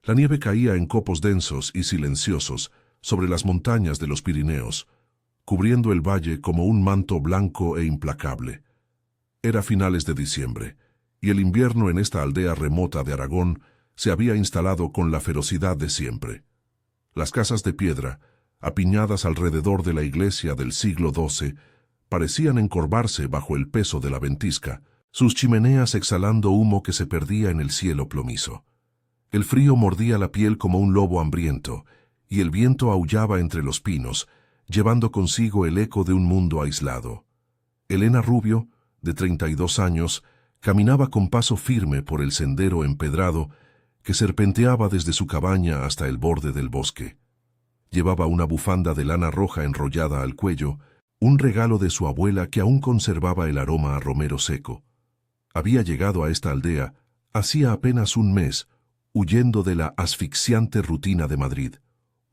La nieve caía en copos densos y silenciosos sobre las montañas de los Pirineos, cubriendo el valle como un manto blanco e implacable. Era finales de diciembre, y el invierno en esta aldea remota de Aragón se había instalado con la ferocidad de siempre. Las casas de piedra, apiñadas alrededor de la iglesia del siglo XII, parecían encorvarse bajo el peso de la ventisca, sus chimeneas exhalando humo que se perdía en el cielo plomizo. El frío mordía la piel como un lobo hambriento, y el viento aullaba entre los pinos, llevando consigo el eco de un mundo aislado. Elena Rubio, de 32 años, caminaba con paso firme por el sendero empedrado que serpenteaba desde su cabaña hasta el borde del bosque. Llevaba una bufanda de lana roja enrollada al cuello, un regalo de su abuela que aún conservaba el aroma a romero seco. Había llegado a esta aldea hacía apenas un mes, huyendo de la asfixiante rutina de Madrid,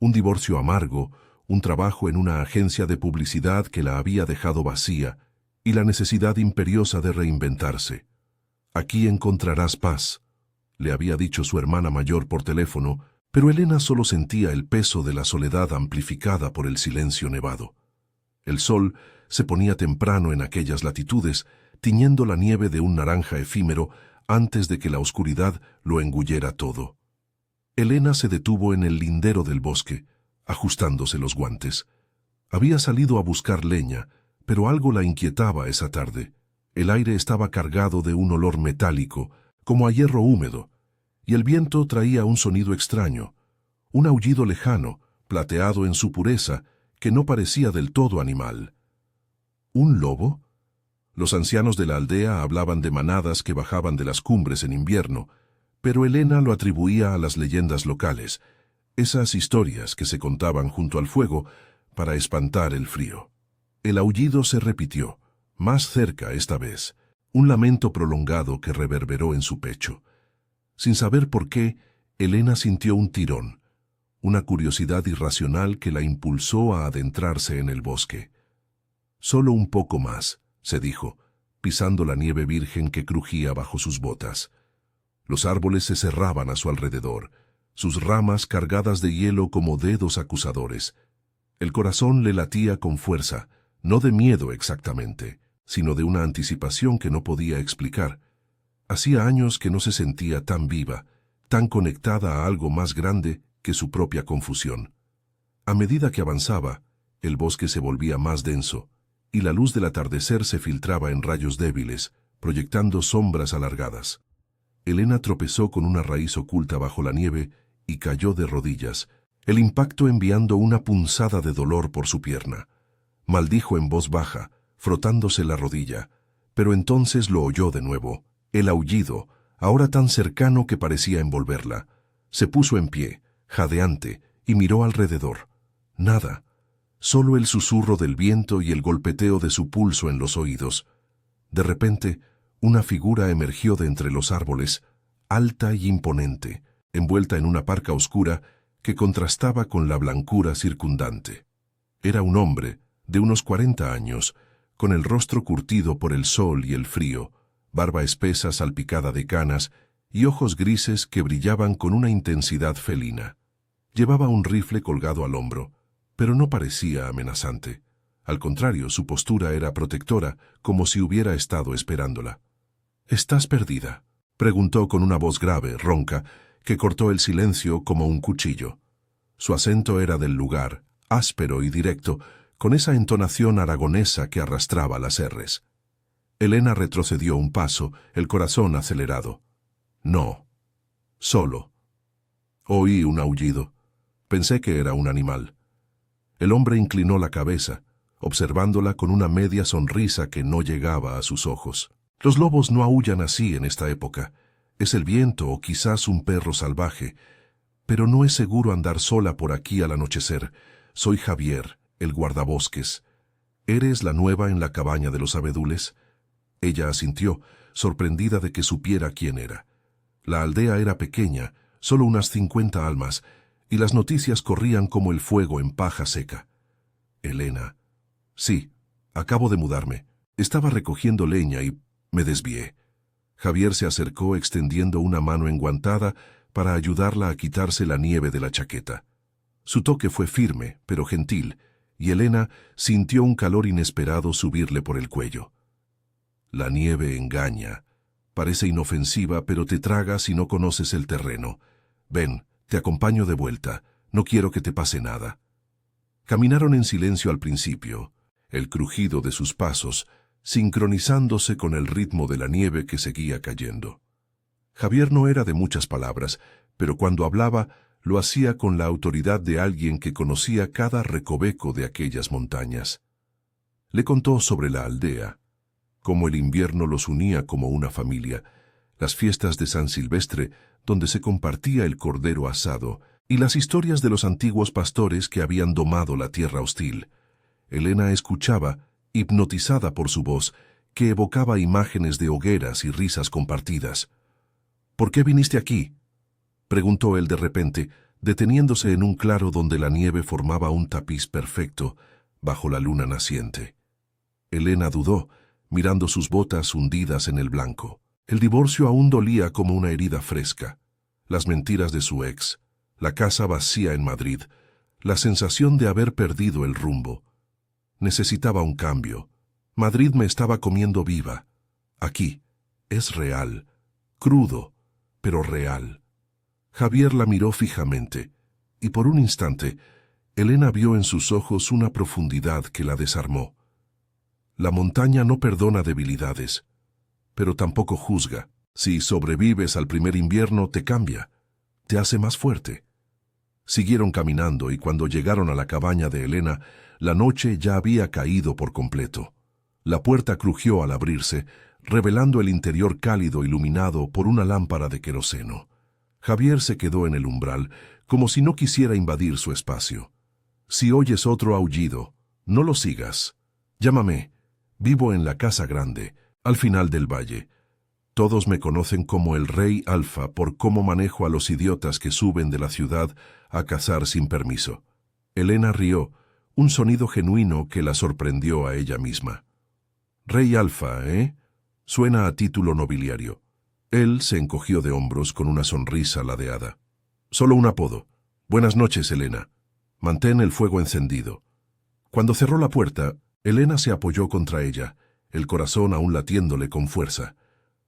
un divorcio amargo, un trabajo en una agencia de publicidad que la había dejado vacía y la necesidad imperiosa de reinventarse. «Aquí encontrarás paz», le había dicho su hermana mayor por teléfono, pero Elena solo sentía el peso de la soledad amplificada por el silencio nevado. El sol se ponía temprano en aquellas latitudes, tiñendo la nieve de un naranja efímero antes de que la oscuridad lo engullera todo. Elena se detuvo en el lindero del bosque, ajustándose los guantes. Había salido a buscar leña, pero algo la inquietaba esa tarde. El aire estaba cargado de un olor metálico, como a hierro húmedo, y el viento traía un sonido extraño, un aullido lejano, plateado en su pureza, que no parecía del todo animal. ¿Un lobo? Los ancianos de la aldea hablaban de manadas que bajaban de las cumbres en invierno, pero Elena lo atribuía a las leyendas locales, esas historias que se contaban junto al fuego para espantar el frío. El aullido se repitió, más cerca esta vez, un lamento prolongado que reverberó en su pecho. Sin saber por qué, Elena sintió un tirón, una curiosidad irracional que la impulsó a adentrarse en el bosque. «Solo un poco más», se dijo, pisando la nieve virgen que crujía bajo sus botas. Los árboles se cerraban a su alrededor, sus ramas cargadas de hielo como dedos acusadores. El corazón le latía con fuerza, no de miedo exactamente, sino de una anticipación que no podía explicar. Hacía años que no se sentía tan viva, tan conectada a algo más grande que su propia confusión. A medida que avanzaba, el bosque se volvía más denso, y la luz del atardecer se filtraba en rayos débiles, proyectando sombras alargadas. Elena tropezó con una raíz oculta bajo la nieve y cayó de rodillas, el impacto enviando una punzada de dolor por su pierna. Maldijo en voz baja, frotándose la rodilla, pero entonces lo oyó de nuevo, el aullido, ahora tan cercano que parecía envolverla. Se puso en pie, jadeante, y miró alrededor. Nada. Solo el susurro del viento y el golpeteo de su pulso en los oídos. De repente, una figura emergió de entre los árboles, alta y imponente, envuelta en una parca oscura que contrastaba con la blancura circundante. Era un hombre, de unos 40 años, con el rostro curtido por el sol y el frío, barba espesa salpicada de canas y ojos grises que brillaban con una intensidad felina. Llevaba un rifle colgado al hombro, pero no parecía amenazante. Al contrario, su postura era protectora, como si hubiera estado esperándola. «¿Estás perdida?», preguntó con una voz grave, ronca, que cortó el silencio como un cuchillo. Su acento era del lugar, áspero y directo, con esa entonación aragonesa que arrastraba las erres. Elena retrocedió un paso, el corazón acelerado. «No. Solo». Oí un aullido. Pensé que era un animal. El hombre inclinó la cabeza, observándola con una media sonrisa que no llegaba a sus ojos. «Los lobos no aúllan así en esta época. Es el viento o quizás un perro salvaje. Pero no es seguro andar sola por aquí al anochecer. Soy Javier, el guardabosques. ¿Eres la nueva en la cabaña de los abedules?» Ella asintió, sorprendida de que supiera quién era. La aldea era pequeña, solo unas 50 almas, y las noticias corrían como el fuego en paja seca. «Elena». «Sí, acabo de mudarme. Estaba recogiendo leña y me desvié». Javier se acercó extendiendo una mano enguantada, para ayudarla a quitarse la nieve de la chaqueta. Su toque fue firme, pero gentil, y Elena sintió un calor inesperado subirle por el cuello. La nieve engaña. Parece inofensiva, pero te traga si no conoces el terreno. Ven, te acompaño de vuelta. No quiero que te pase nada. Caminaron en silencio al principio, el crujido de sus pasos, sincronizándose con el ritmo de la nieve que seguía cayendo. Javier no era de muchas palabras, pero cuando hablaba, lo hacía con la autoridad de alguien que conocía cada recoveco de aquellas montañas. Le contó sobre la aldea, cómo el invierno los unía como una familia, las fiestas de San Silvestre, donde se compartía el cordero asado, y las historias de los antiguos pastores que habían domado la tierra hostil. Elena escuchaba, hipnotizada por su voz, que evocaba imágenes de hogueras y risas compartidas. «¿Por qué viniste aquí?», preguntó él de repente, deteniéndose en un claro donde la nieve formaba un tapiz perfecto bajo la luna naciente. Elena dudó, mirando sus botas hundidas en el blanco. El divorcio aún dolía como una herida fresca. Las mentiras de su ex, la casa vacía en Madrid, la sensación de haber perdido el rumbo. Necesitaba un cambio. Madrid me estaba comiendo viva. Aquí, es real, crudo, pero real. Javier la miró fijamente, y por un instante, Elena vio en sus ojos una profundidad que la desarmó. La montaña no perdona debilidades, pero tampoco juzga. Si sobrevives al primer invierno, te cambia, te hace más fuerte. Siguieron caminando y cuando llegaron a la cabaña de Elena, la noche ya había caído por completo. La puerta crujió al abrirse, revelando el interior cálido iluminado por una lámpara de queroseno. Javier se quedó en el umbral, como si no quisiera invadir su espacio. «Si oyes otro aullido, no lo sigas. Llámame. Vivo en la casa grande, al final del valle. Todos me conocen como el Rey Alfa por cómo manejo a los idiotas que suben de la ciudad a cazar sin permiso». Elena rió, un sonido genuino que la sorprendió a ella misma. «Rey Alfa, ¿eh? Suena a título nobiliario». Él se encogió de hombros con una sonrisa ladeada. «Solo un apodo. Buenas noches, Elena. Mantén el fuego encendido». Cuando cerró la puerta, Elena se apoyó contra ella, el corazón aún latiéndole con fuerza.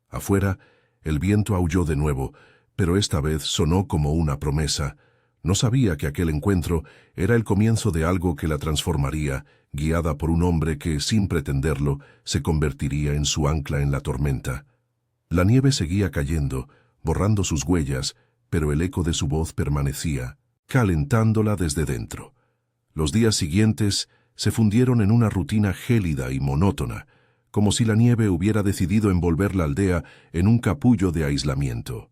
Afuera, el viento aulló de nuevo, pero esta vez sonó como una promesa. No sabía que aquel encuentro era el comienzo de algo que la transformaría, guiada por un hombre que, sin pretenderlo, se convertiría en su ancla en la tormenta. La nieve seguía cayendo, borrando sus huellas, pero el eco de su voz permanecía, calentándola desde dentro. Los días siguientes se fundieron en una rutina gélida y monótona, como si la nieve hubiera decidido envolver la aldea en un capullo de aislamiento.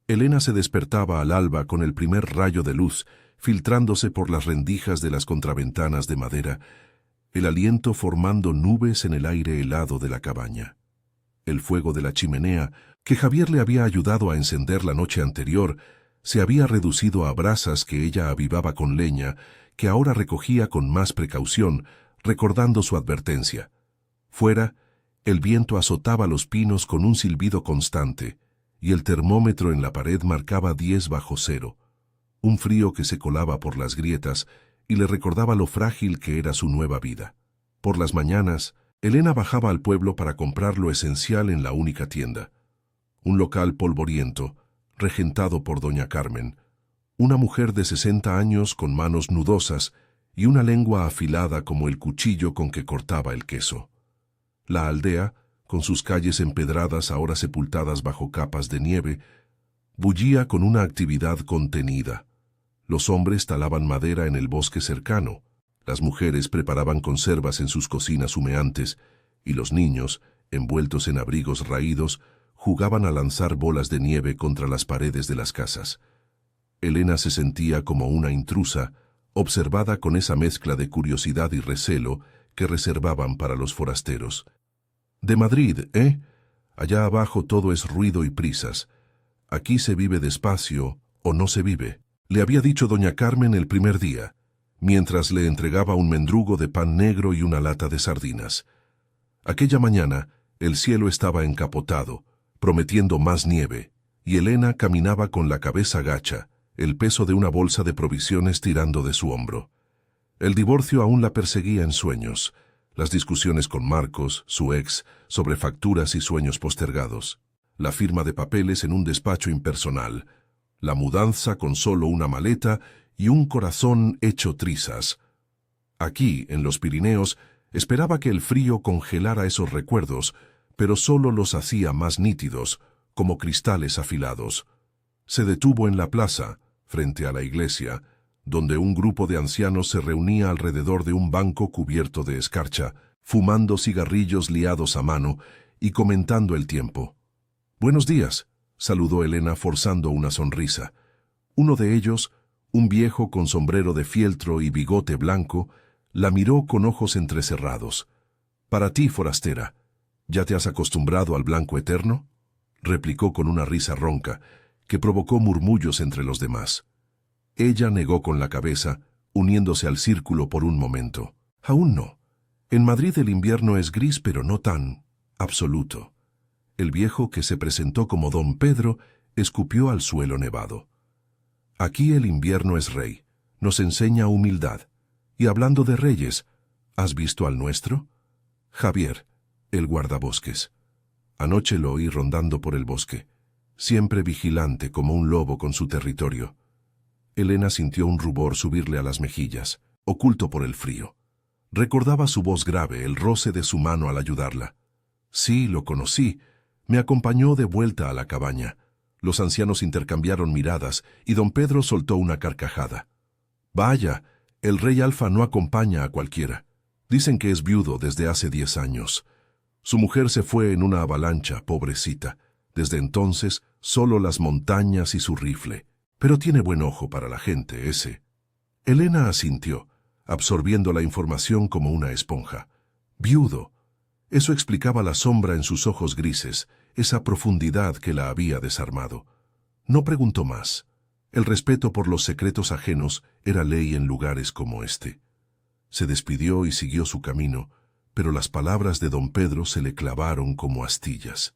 Elena se despertaba al alba con el primer rayo de luz, filtrándose por las rendijas de las contraventanas de madera, el aliento formando nubes en el aire helado de la cabaña. El fuego de la chimenea, que Javier le había ayudado a encender la noche anterior, se había reducido a brasas que ella avivaba con leña, que ahora recogía con más precaución, recordando su advertencia. Fuera, el viento azotaba los pinos con un silbido constante, y el termómetro en la pared marcaba 10 bajo cero, un frío que se colaba por las grietas y le recordaba lo frágil que era su nueva vida. Por las mañanas, Elena bajaba al pueblo para comprar lo esencial en la única tienda. Un local polvoriento, regentado por doña Carmen, una mujer de 60 años con manos nudosas y una lengua afilada como el cuchillo con que cortaba el queso. La aldea, con sus calles empedradas ahora sepultadas bajo capas de nieve, bullía con una actividad contenida. Los hombres talaban madera en el bosque cercano, las mujeres preparaban conservas en sus cocinas humeantes, y los niños, envueltos en abrigos raídos, jugaban a lanzar bolas de nieve contra las paredes de las casas. Elena se sentía como una intrusa, observada con esa mezcla de curiosidad y recelo que reservaban para los forasteros. «De Madrid, ¿eh? Allá abajo todo es ruido y prisas. Aquí se vive despacio o no se vive», le había dicho doña Carmen el primer día, mientras le entregaba un mendrugo de pan negro y una lata de sardinas. Aquella mañana, el cielo estaba encapotado, prometiendo más nieve, y Elena caminaba con la cabeza gacha, el peso de una bolsa de provisiones tirando de su hombro. El divorcio aún la perseguía en sueños, las discusiones con Marcos, su ex, sobre facturas y sueños postergados, la firma de papeles en un despacho impersonal, la mudanza con solo una maleta y un corazón hecho trizas. Aquí, en los Pirineos, esperaba que el frío congelara esos recuerdos, pero solo los hacía más nítidos, como cristales afilados. Se detuvo en la plaza, frente a la iglesia, donde un grupo de ancianos se reunía alrededor de un banco cubierto de escarcha, fumando cigarrillos liados a mano y comentando el tiempo. «Buenos días», saludó Elena forzando una sonrisa. Uno de ellos, un viejo con sombrero de fieltro y bigote blanco, la miró con ojos entrecerrados. «Para ti, forastera, ¿ya te has acostumbrado al blanco eterno?», replicó con una risa ronca, que provocó murmullos entre los demás. Ella negó con la cabeza, uniéndose al círculo por un momento. «Aún no. En Madrid el invierno es gris, pero no tan absoluto». El viejo, que se presentó como don Pedro, escupió al suelo nevado. «Aquí el invierno es rey, nos enseña humildad. Y hablando de reyes, ¿has visto al nuestro? Javier, el guardabosques. Anoche lo oí rondando por el bosque, siempre vigilante como un lobo con su territorio». Elena sintió un rubor subirle a las mejillas, oculto por el frío. Recordaba su voz grave, el roce de su mano al ayudarla. «Sí, lo conocí. Me acompañó de vuelta a la cabaña». Los ancianos intercambiaron miradas y don Pedro soltó una carcajada. «Vaya, el rey Alfa no acompaña a cualquiera. Dicen que es viudo desde hace 10 años. Su mujer se fue en una avalancha, pobrecita. Desde entonces, solo las montañas y su rifle. Pero tiene buen ojo para la gente, ese». Elena asintió, absorbiendo la información como una esponja. Viudo. Eso explicaba la sombra en sus ojos grises, esa profundidad que la había desarmado. No preguntó más. El respeto por los secretos ajenos era ley en lugares como este. Se despidió y siguió su camino, pero las palabras de don Pedro se le clavaron como astillas.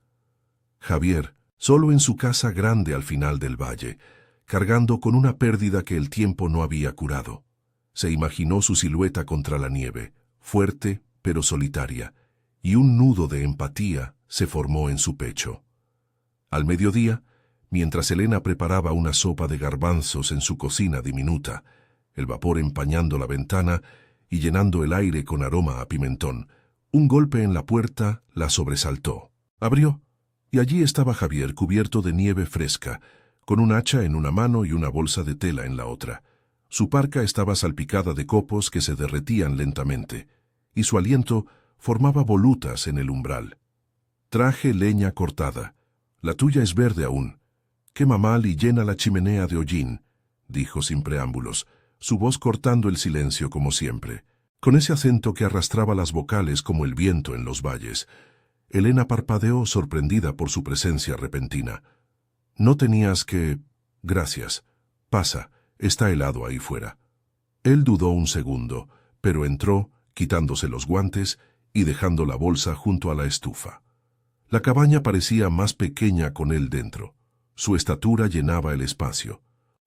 Javier, solo en su casa grande al final del valle, cargando con una pérdida que el tiempo no había curado. Se imaginó su silueta contra la nieve, fuerte pero solitaria, y un nudo de empatía se formó en su pecho. Al mediodía, mientras Elena preparaba una sopa de garbanzos en su cocina diminuta, el vapor empañando la ventana y llenando el aire con aroma a pimentón, un golpe en la puerta la sobresaltó. Abrió, y allí estaba Javier cubierto de nieve fresca, con un hacha en una mano y una bolsa de tela en la otra. Su parca estaba salpicada de copos que se derretían lentamente, y su aliento formaba volutas en el umbral. «Traje leña cortada. La tuya es verde aún. Quema mal y llena la chimenea de hollín», dijo sin preámbulos, su voz cortando el silencio como siempre, con ese acento que arrastraba las vocales como el viento en los valles. Elena parpadeó sorprendida por su presencia repentina. «No tenías que... Gracias. Pasa, está helado ahí fuera». Él dudó un segundo, pero entró, quitándose los guantes y dejando la bolsa junto a la estufa. La cabaña parecía más pequeña con él dentro. Su estatura llenaba el espacio,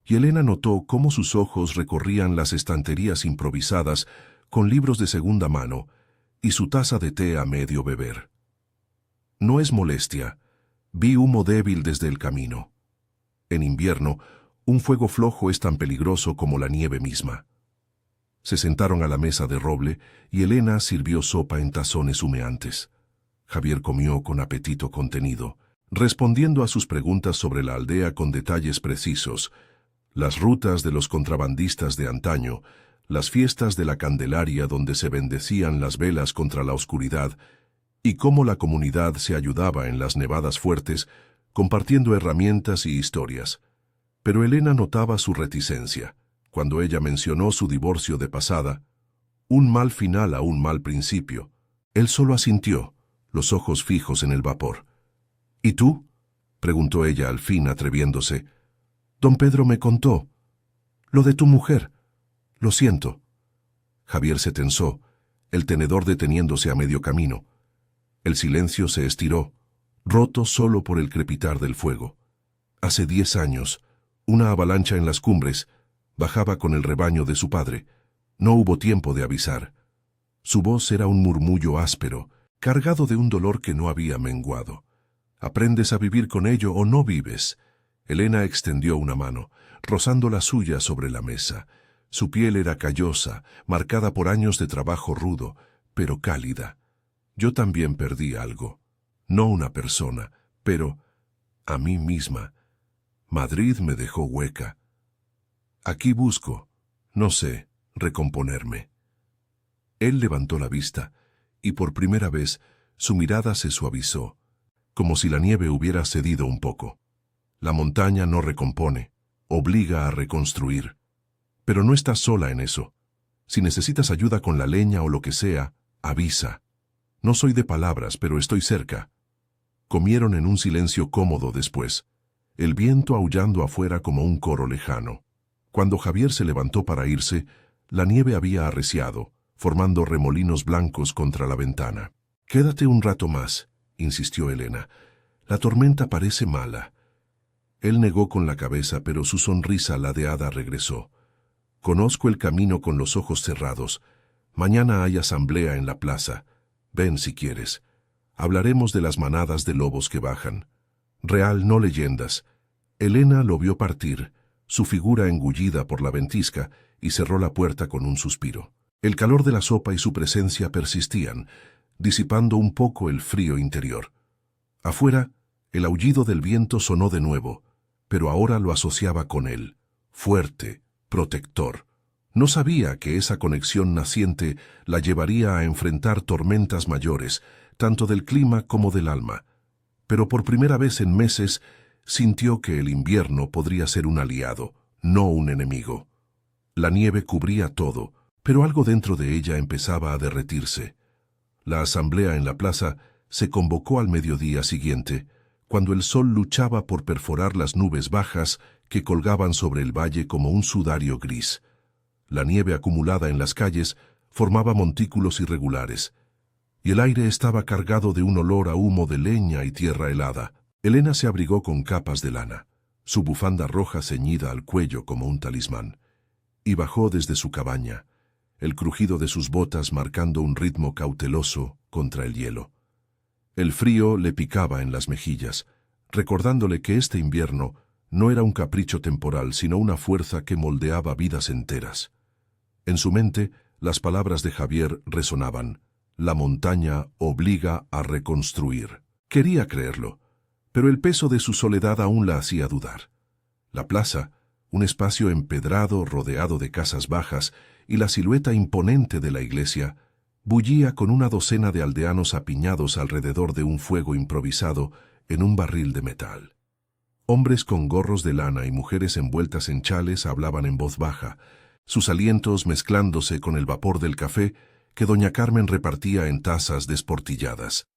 y Elena notó cómo sus ojos recorrían las estanterías improvisadas con libros de segunda mano y su taza de té a medio beber. «No es molestia. Vi humo débil desde el camino. En invierno, un fuego flojo es tan peligroso como la nieve misma». Se sentaron a la mesa de roble y Elena sirvió sopa en tazones humeantes. Javier comió con apetito contenido, respondiendo a sus preguntas sobre la aldea con detalles precisos, las rutas de los contrabandistas de antaño, las fiestas de la Candelaria donde se bendecían las velas contra la oscuridad, y cómo la comunidad se ayudaba en las nevadas fuertes, compartiendo herramientas y historias. Pero Elena notaba su reticencia. Cuando ella mencionó su divorcio de pasada, un mal final a un mal principio, él solo asintió, los ojos fijos en el vapor. «¿Y tú?», preguntó ella al fin atreviéndose. «Don Pedro me contó. Lo de tu mujer. Lo siento». Javier se tensó, el tenedor deteniéndose a medio camino. El silencio se estiró, roto solo por el crepitar del fuego. Hace 10 años, una avalancha en las cumbres bajaba con el rebaño de su padre. No hubo tiempo de avisar. Su voz era un murmullo áspero, cargado de un dolor que no había menguado. ¿Aprendes a vivir con ello o no vives? Elena extendió una mano, rozando la suya sobre la mesa. Su piel era callosa, marcada por años de trabajo rudo, pero cálida. Yo también perdí algo. No una persona, pero a mí misma. Madrid me dejó hueca. Aquí busco, no sé, recomponerme. Él levantó la vista, y por primera vez su mirada se suavizó, como si la nieve hubiera cedido un poco. La montaña no recompone, obliga a reconstruir. Pero no estás sola en eso. Si necesitas ayuda con la leña o lo que sea, avisa. No soy de palabras, pero estoy cerca. Comieron en un silencio cómodo después, el viento aullando afuera como un coro lejano. Cuando Javier se levantó para irse, la nieve había arreciado, formando remolinos blancos contra la ventana. «Quédate un rato más», insistió Elena. «La tormenta parece mala». Él negó con la cabeza, pero su sonrisa ladeada regresó. «Conozco el camino con los ojos cerrados. Mañana hay asamblea en la plaza. Ven si quieres. Hablaremos de las manadas de lobos que bajan. Real, no leyendas». Elena lo vio partir, su figura engullida por la ventisca, y cerró la puerta con un suspiro. El calor de la sopa y su presencia persistían, disipando un poco el frío interior. Afuera, el aullido del viento sonó de nuevo, pero ahora lo asociaba con él, fuerte, protector. No sabía que esa conexión naciente la llevaría a enfrentar tormentas mayores, tanto del clima como del alma. Pero por primera vez en meses sintió que el invierno podría ser un aliado, no un enemigo. La nieve cubría todo, pero algo dentro de ella empezaba a derretirse. La asamblea en la plaza se convocó al mediodía siguiente, cuando el sol luchaba por perforar las nubes bajas que colgaban sobre el valle como un sudario gris. La nieve acumulada en las calles formaba montículos irregulares, y el aire estaba cargado de un olor a humo de leña y tierra helada. Elena se abrigó con capas de lana, su bufanda roja ceñida al cuello como un talismán, y bajó desde su cabaña, el crujido de sus botas marcando un ritmo cauteloso contra el hielo. El frío le picaba en las mejillas, recordándole que este invierno no era un capricho temporal, sino una fuerza que moldeaba vidas enteras. En su mente, las palabras de Javier resonaban: «La montaña obliga a reconstruir». Quería creerlo, pero el peso de su soledad aún la hacía dudar. La plaza, un espacio empedrado rodeado de casas bajas, y la silueta imponente de la iglesia, bullía con una docena de aldeanos apiñados alrededor de un fuego improvisado en un barril de metal. Hombres con gorros de lana y mujeres envueltas en chales hablaban en voz baja, sus alientos mezclándose con el vapor del café que doña Carmen repartía en tazas desportilladas.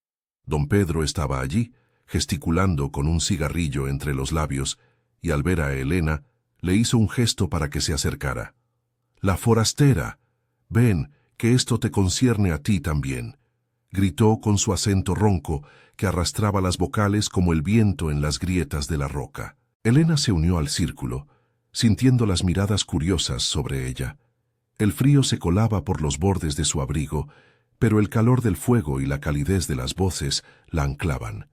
Don Pedro estaba allí, gesticulando con un cigarrillo entre los labios, y al ver a Elena, le hizo un gesto para que se acercara. «La forastera, ven, que esto te concierne a ti también», gritó con su acento ronco que arrastraba las vocales como el viento en las grietas de la roca. Elena se unió al círculo, sintiendo las miradas curiosas sobre ella. El frío se colaba por los bordes de su abrigo, pero el calor del fuego y la calidez de las voces la anclaban.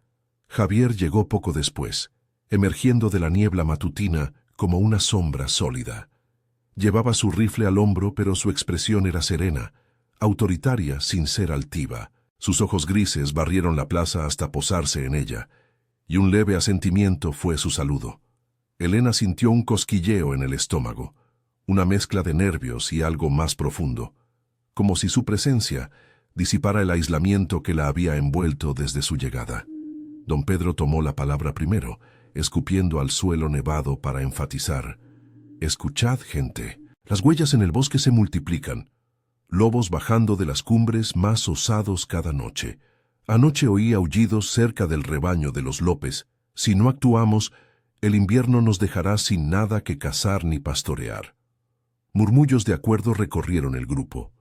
Javier llegó poco después, emergiendo de la niebla matutina como una sombra sólida. Llevaba su rifle al hombro, pero su expresión era serena, autoritaria sin ser altiva. Sus ojos grises barrieron la plaza hasta posarse en ella, y un leve asentimiento fue su saludo. Elena sintió un cosquilleo en el estómago, una mezcla de nervios y algo más profundo, como si su presencia disipara el aislamiento que la había envuelto desde su llegada. Don Pedro tomó la palabra primero, escupiendo al suelo nevado para enfatizar: «Escuchad, gente, las huellas en el bosque se multiplican. Lobos bajando de las cumbres más osados cada noche. Anoche oí aullidos cerca del rebaño de los López. Si no actuamos, el invierno nos dejará sin nada que cazar ni pastorear». Murmullos de acuerdo recorrieron el grupo.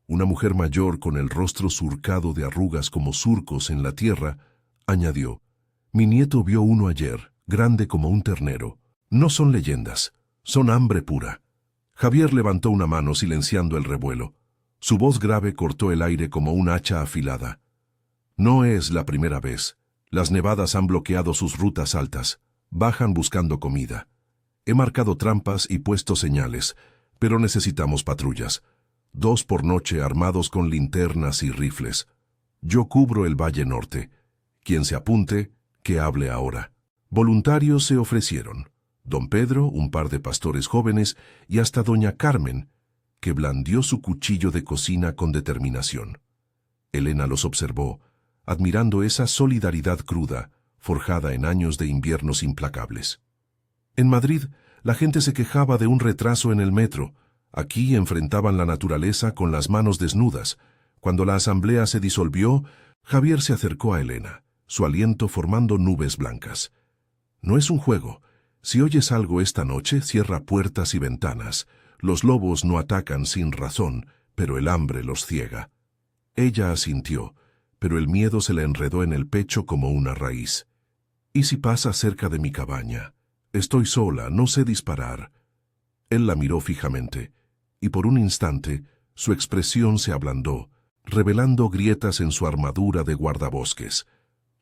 Una mujer mayor con el rostro surcado de arrugas como surcos en la tierra añadió: «Mi nieto vio uno ayer, grande como un ternero. No son leyendas, son hambre pura. Javier levantó una mano silenciando el revuelo. Su voz grave cortó el aire como un hacha afilada. No es la primera vez. Las nevadas han bloqueado sus rutas altas. Bajan buscando comida. He marcado trampas y puesto señales, pero necesitamos patrullas. 2 por noche armados con linternas y rifles. Yo cubro el Valle Norte. Quien se apunte, que hable ahora. Voluntarios se ofrecieron. Don Pedro, un par de pastores jóvenes y hasta doña Carmen, que blandió su cuchillo de cocina con determinación. Elena los observó, admirando esa solidaridad cruda, forjada en años de inviernos implacables. En Madrid, la gente se quejaba de un retraso en el metro. Aquí enfrentaban la naturaleza con las manos desnudas. Cuando la asamblea se disolvió, Javier se acercó a Elena, su aliento formando nubes blancas. No es un juego. Si oyes algo esta noche, cierra puertas y ventanas. Los lobos no atacan sin razón, pero el hambre los ciega. Ella asintió, pero el miedo se le enredó en el pecho como una raíz. ¿Y si pasa cerca de mi cabaña? Estoy sola, no sé disparar. Él la miró fijamente, y por un instante su expresión se ablandó, revelando grietas en su armadura de guardabosques.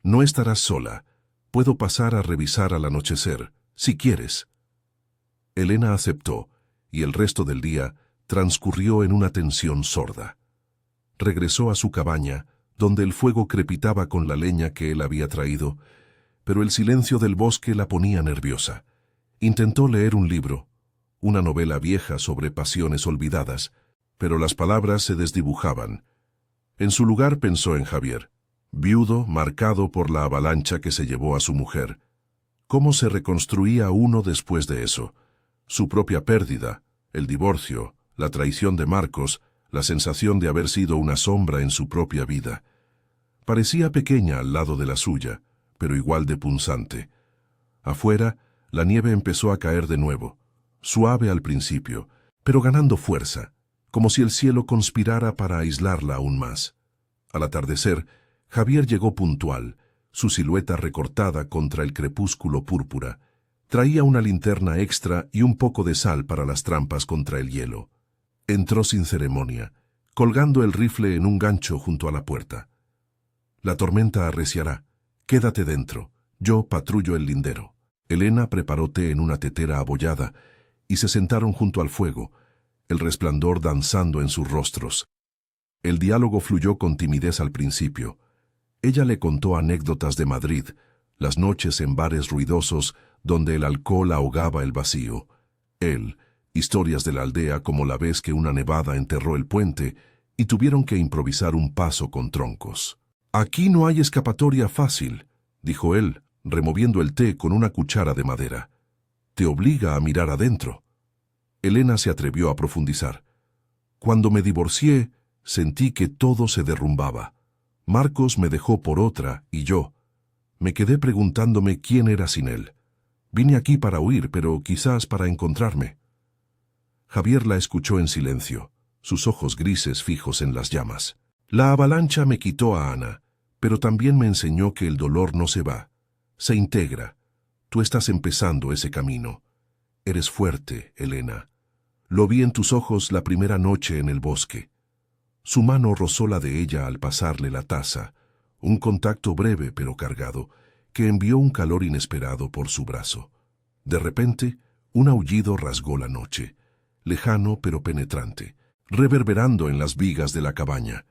No estarás sola. Puedo pasar a revisar al anochecer, si quieres. Elena aceptó, y el resto del día transcurrió en una tensión sorda. Regresó a su cabaña, donde el fuego crepitaba con la leña que él había traído, pero el silencio del bosque la ponía nerviosa. Intentó leer un libro, una novela vieja sobre pasiones olvidadas, pero las palabras se desdibujaban. En su lugar pensó en Javier, viudo, marcado por la avalancha que se llevó a su mujer. ¿Cómo se reconstruía uno después de eso? Su propia pérdida, el divorcio, la traición de Marcos, la sensación de haber sido una sombra en su propia vida. Parecía pequeña al lado de la suya, pero igual de punzante. Afuera, la nieve empezó a caer de nuevo, suave al principio, pero ganando fuerza, como si el cielo conspirara para aislarla aún más. Al atardecer, Javier llegó puntual, su silueta recortada contra el crepúsculo púrpura. Traía una linterna extra y un poco de sal para las trampas contra el hielo. Entró sin ceremonia, colgando el rifle en un gancho junto a la puerta. La tormenta arreciará. Quédate dentro. Yo patrullo el lindero. Elena preparó té en una tetera abollada y se sentaron junto al fuego, el resplandor danzando en sus rostros. El diálogo fluyó con timidez al principio. Ella le contó anécdotas de Madrid, las noches en bares ruidosos donde el alcohol ahogaba el vacío. Él, historias de la aldea como la vez que una nevada enterró el puente y tuvieron que improvisar un paso con troncos. «Aquí no hay escapatoria fácil», dijo él, removiendo el té con una cuchara de madera. «Te obliga a mirar adentro». Elena se atrevió a profundizar. «Cuando me divorcié, sentí que todo se derrumbaba. Marcos me dejó por otra y yo. Me quedé preguntándome quién era sin él. Vine aquí para huir, pero quizás para encontrarme». Javier la escuchó en silencio, sus ojos grises fijos en las llamas. «La avalancha me quitó a Ana, pero también me enseñó que el dolor no se va, se integra. Tú estás empezando ese camino. Eres fuerte, Elena. Lo vi en tus ojos la primera noche en el bosque». Su mano rozó la de ella al pasarle la taza, un contacto breve pero cargado, que envió un calor inesperado por su brazo. De repente, un aullido rasgó la noche, lejano pero penetrante, reverberando en las vigas de la cabaña.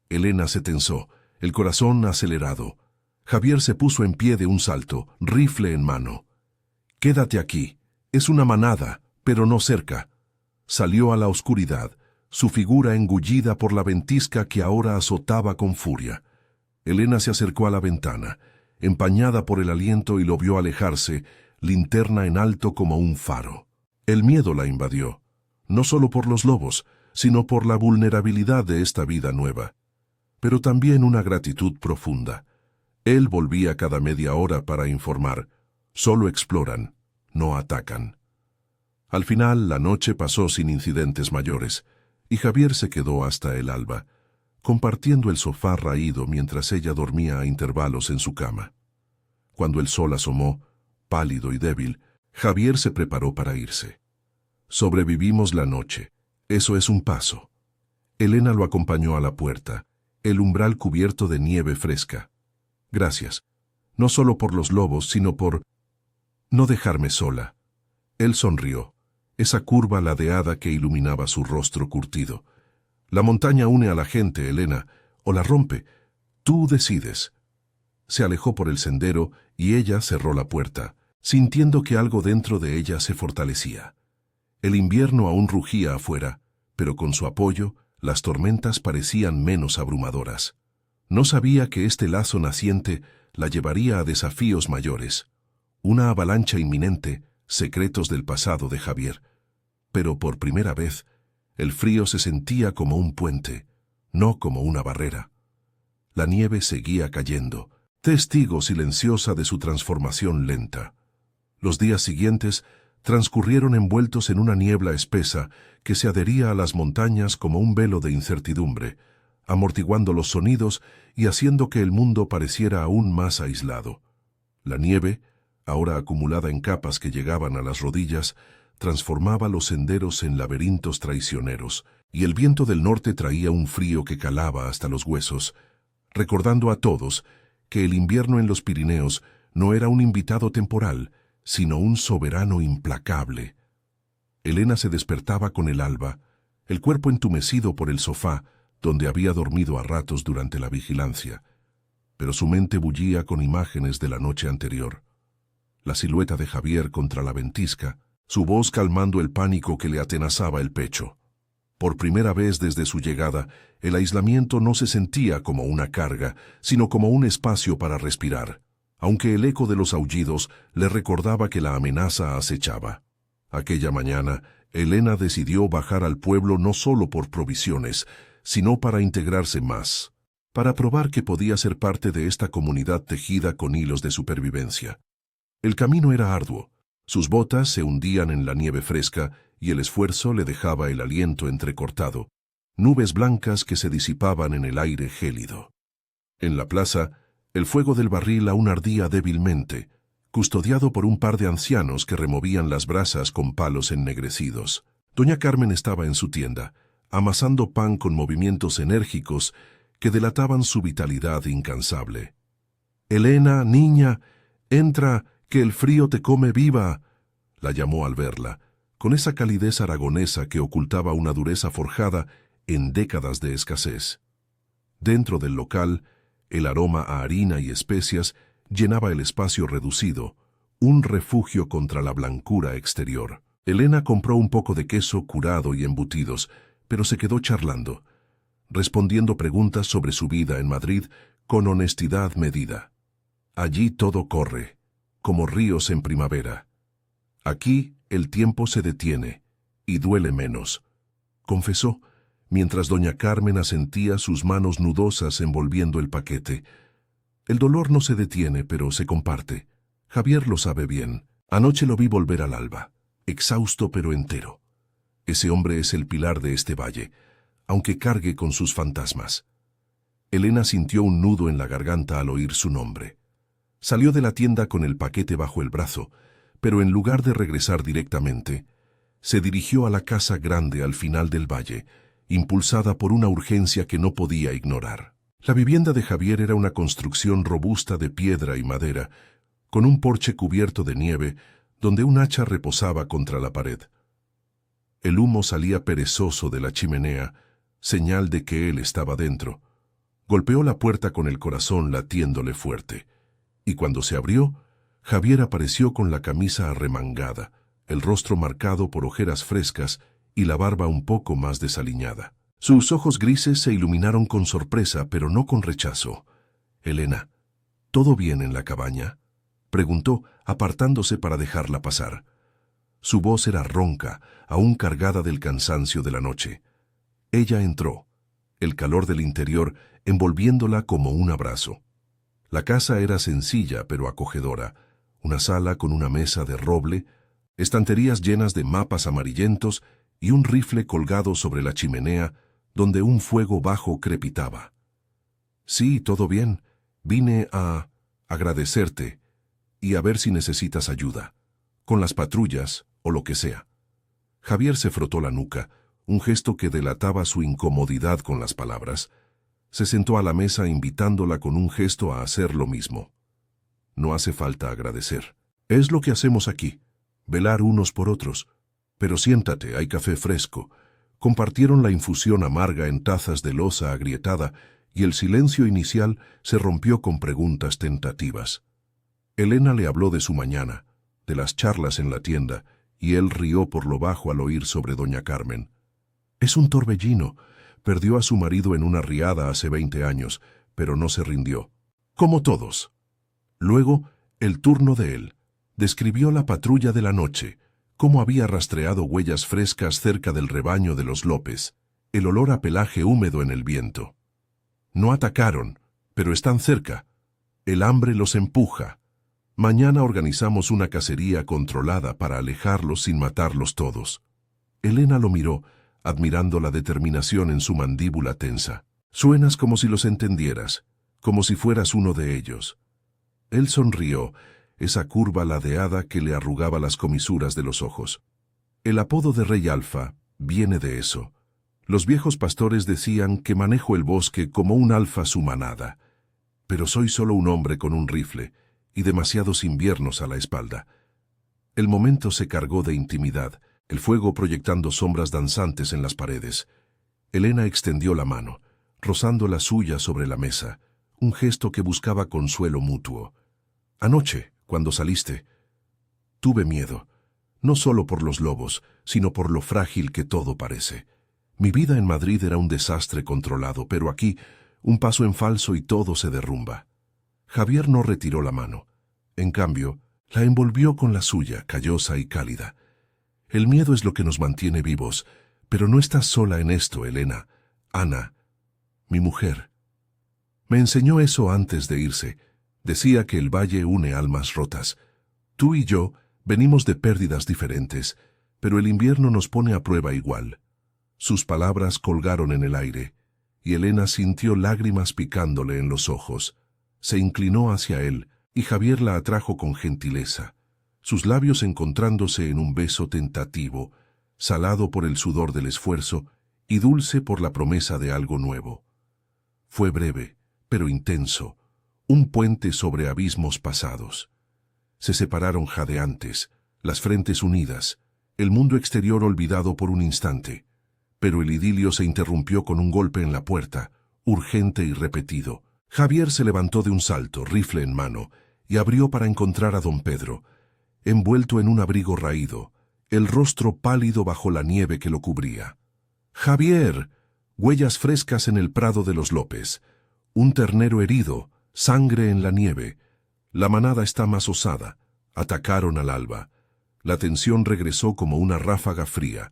Elena se tensó, el corazón acelerado. Javier se puso en pie de un salto, rifle en mano. «Quédate aquí. Es una manada, pero no cerca». Salió a la oscuridad, su figura engullida por la ventisca que ahora azotaba con furia. Elena se acercó a la ventana, empañada por el aliento, y lo vio alejarse, linterna en alto como un faro. El miedo la invadió, no solo por los lobos, sino por la vulnerabilidad de esta vida nueva, pero también una gratitud profunda. Él volvía cada media hora para informar. Solo exploran, no atacan. Al final, la noche pasó sin incidentes mayores, y Javier se quedó hasta el alba, compartiendo el sofá raído mientras ella dormía a intervalos en su cama. Cuando el sol asomó, Pálido y débil, Javier se preparó para irse. Sobrevivimos la noche. Eso es un paso. Elena lo acompañó a la puerta, el umbral cubierto de nieve fresca. Gracias. No solo por los lobos, sino por no dejarme sola. Él sonrió, esa curva ladeada que iluminaba su rostro curtido. La montaña une a la gente, Elena, o la rompe. Tú decides. Se alejó por el sendero y ella cerró la puerta, sintiendo que algo dentro de ella se fortalecía. El invierno aún rugía afuera, pero con su apoyo, las tormentas parecían menos abrumadoras. No sabía que este lazo naciente la llevaría a desafíos mayores. Una avalancha inminente, secretos del pasado de Javier. Pero por primera vez, el frío se sentía como un puente, no como una barrera. La nieve seguía cayendo, testigo silenciosa de su transformación lenta. Los días siguientes transcurrieron envueltos en una niebla espesa que se adhería a las montañas como un velo de incertidumbre, amortiguando los sonidos y haciendo que el mundo pareciera aún más aislado. La nieve, ahora acumulada en capas que llegaban a las rodillas, transformaba los senderos en laberintos traicioneros, y el viento del norte traía un frío que calaba hasta los huesos, recordando a todos que el invierno en los Pirineos no era un invitado temporal, sino un soberano implacable. Elena se despertaba con el alba, el cuerpo entumecido por el sofá, donde había dormido a ratos durante la vigilancia, pero su mente bullía con imágenes de la noche anterior. La silueta de Javier contra la ventisca, su voz calmando el pánico que le atenazaba el pecho. Por primera vez desde su llegada, el aislamiento no se sentía como una carga, sino como un espacio para respirar, aunque el eco de los aullidos le recordaba que la amenaza acechaba. Aquella mañana, Elena decidió bajar al pueblo no solo por provisiones, sino para integrarse más, para probar que podía ser parte de esta comunidad tejida con hilos de supervivencia. El camino era arduo, sus botas se hundían en la nieve fresca y el esfuerzo le dejaba el aliento entrecortado, nubes blancas que se disipaban en el aire gélido. En la plaza, el fuego del barril aún ardía débilmente, custodiado por un par de ancianos que removían las brasas con palos ennegrecidos. Doña Carmen estaba en su tienda, amasando pan con movimientos enérgicos que delataban su vitalidad incansable. «Elena, niña, entra, que el frío te come viva», la llamó al verla, con esa calidez aragonesa que ocultaba una dureza forjada en décadas de escasez. Dentro del local, el aroma a harina y especias llenaba el espacio reducido, un refugio contra la blancura exterior. Elena compró un poco de queso curado y embutidos, pero se quedó charlando, respondiendo preguntas sobre su vida en Madrid con honestidad medida. Allí todo corre, como ríos en primavera. Aquí el tiempo se detiene y duele menos, confesó, mientras doña Carmen asentía sus manos nudosas envolviendo el paquete. El dolor no se detiene, pero se comparte. Javier lo sabe bien. Anoche lo vi volver al alba, exhausto pero entero. Ese hombre es el pilar de este valle, aunque cargue con sus fantasmas. Elena sintió un nudo en la garganta al oír su nombre. Salió de la tienda con el paquete bajo el brazo, pero en lugar de regresar directamente, se dirigió a la casa grande al final del valle, impulsada por una urgencia que no podía ignorar. La vivienda de Javier era una construcción robusta de piedra y madera, con un porche cubierto de nieve, donde un hacha reposaba contra la pared. El humo salía perezoso de la chimenea, señal de que él estaba dentro. Golpeó la puerta con el corazón latiéndole fuerte, y cuando se abrió, Javier apareció con la camisa arremangada, el rostro marcado por ojeras frescas y la barba un poco más desaliñada. Sus ojos grises se iluminaron con sorpresa, pero no con rechazo. «Elena, ¿todo bien en la cabaña?», preguntó, apartándose para dejarla pasar. Su voz era ronca, aún cargada del cansancio de la noche. Ella entró, el calor del interior envolviéndola como un abrazo. La casa era sencilla pero acogedora, una sala con una mesa de roble, estanterías llenas de mapas amarillentos y un rifle colgado sobre la chimenea donde un fuego bajo crepitaba. «Sí, todo bien. Vine a agradecerte», y a ver si necesitas ayuda, con las patrullas o lo que sea. Javier se frotó la nuca, un gesto que delataba su incomodidad con las palabras. Se sentó a la mesa invitándola con un gesto a hacer lo mismo. No hace falta agradecer. Es lo que hacemos aquí, velar unos por otros. Pero siéntate, hay café fresco. Compartieron la infusión amarga en tazas de loza agrietada y el silencio inicial se rompió con preguntas tentativas. Elena le habló de su mañana, de las charlas en la tienda, y él rió por lo bajo al oír sobre doña Carmen. Es un torbellino. Perdió a su marido en una riada hace 20 años, pero no se rindió. Como todos. Luego, el turno de él. Describió la patrulla de la noche, cómo había rastreado huellas frescas cerca del rebaño de los López, el olor a pelaje húmedo en el viento. No atacaron, pero están cerca. El hambre los empuja. Mañana organizamos una cacería controlada para alejarlos sin matarlos todos. Elena lo miró, admirando la determinación en su mandíbula tensa. Suenas como si los entendieras, como si fueras uno de ellos. Él sonrió, esa curva ladeada que le arrugaba las comisuras de los ojos. El apodo de Rey Alfa viene de eso. Los viejos pastores decían que manejo el bosque como un alfa su manada. Pero soy solo un hombre con un rifle y demasiados inviernos a la espalda. El momento se cargó de intimidad, el fuego proyectando sombras danzantes en las paredes. Elena extendió la mano, rozando la suya sobre la mesa, un gesto que buscaba consuelo mutuo. Anoche, cuando saliste, tuve miedo, no solo por los lobos, sino por lo frágil que todo parece. Mi vida en Madrid era un desastre controlado, pero aquí, un paso en falso y todo se derrumba. Javier no retiró la mano. En cambio, la envolvió con la suya, callosa y cálida. El miedo es lo que nos mantiene vivos, pero no estás sola en esto, Elena. Ana, mi mujer, me enseñó eso antes de irse. Decía que el valle une almas rotas. Tú y yo venimos de pérdidas diferentes, pero el invierno nos pone a prueba igual. Sus palabras colgaron en el aire, y Elena sintió lágrimas picándole en los ojos. Se inclinó hacia él, y Javier la atrajo con gentileza, sus labios encontrándose en un beso tentativo, salado por el sudor del esfuerzo y dulce por la promesa de algo nuevo. Fue breve, pero intenso, un puente sobre abismos pasados. Se separaron jadeantes, las frentes unidas, el mundo exterior olvidado por un instante, pero el idilio se interrumpió con un golpe en la puerta, urgente y repetido. Javier se levantó de un salto, rifle en mano, y abrió para encontrar a don Pedro, envuelto en un abrigo raído, el rostro pálido bajo la nieve que lo cubría. ¡Javier! Huellas frescas en el prado de los López, un ternero herido, sangre en la nieve. La manada está más osada. Atacaron al alba. La tensión regresó como una ráfaga fría.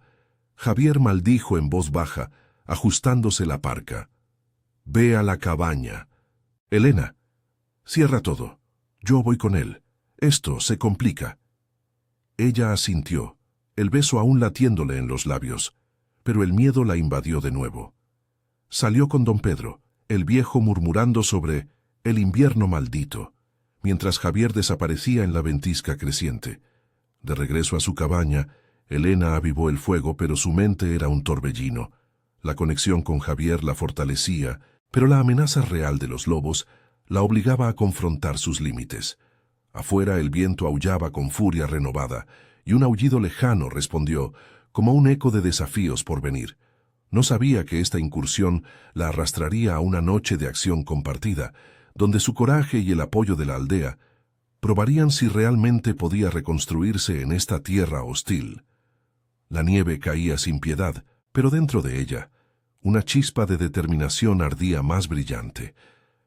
Javier maldijo en voz baja, ajustándose la parca. Ve a la cabaña. Elena, cierra todo. Yo voy con él. Esto se complica. Ella asintió, el beso aún latiéndole en los labios, pero el miedo la invadió de nuevo. Salió con don Pedro, el viejo murmurando sobre el invierno maldito, mientras Javier desaparecía en la ventisca creciente. De regreso a su cabaña, Elena avivó el fuego, pero su mente era un torbellino. La conexión con Javier la fortalecía, pero la amenaza real de los lobos la obligaba a confrontar sus límites. Afuera el viento aullaba con furia renovada, y un aullido lejano respondió, como un eco de desafíos por venir. No sabía que esta incursión la arrastraría a una noche de acción compartida, donde su coraje y el apoyo de la aldea probarían si realmente podía reconstruirse en esta tierra hostil. La nieve caía sin piedad, pero dentro de ella, una chispa de determinación ardía más brillante.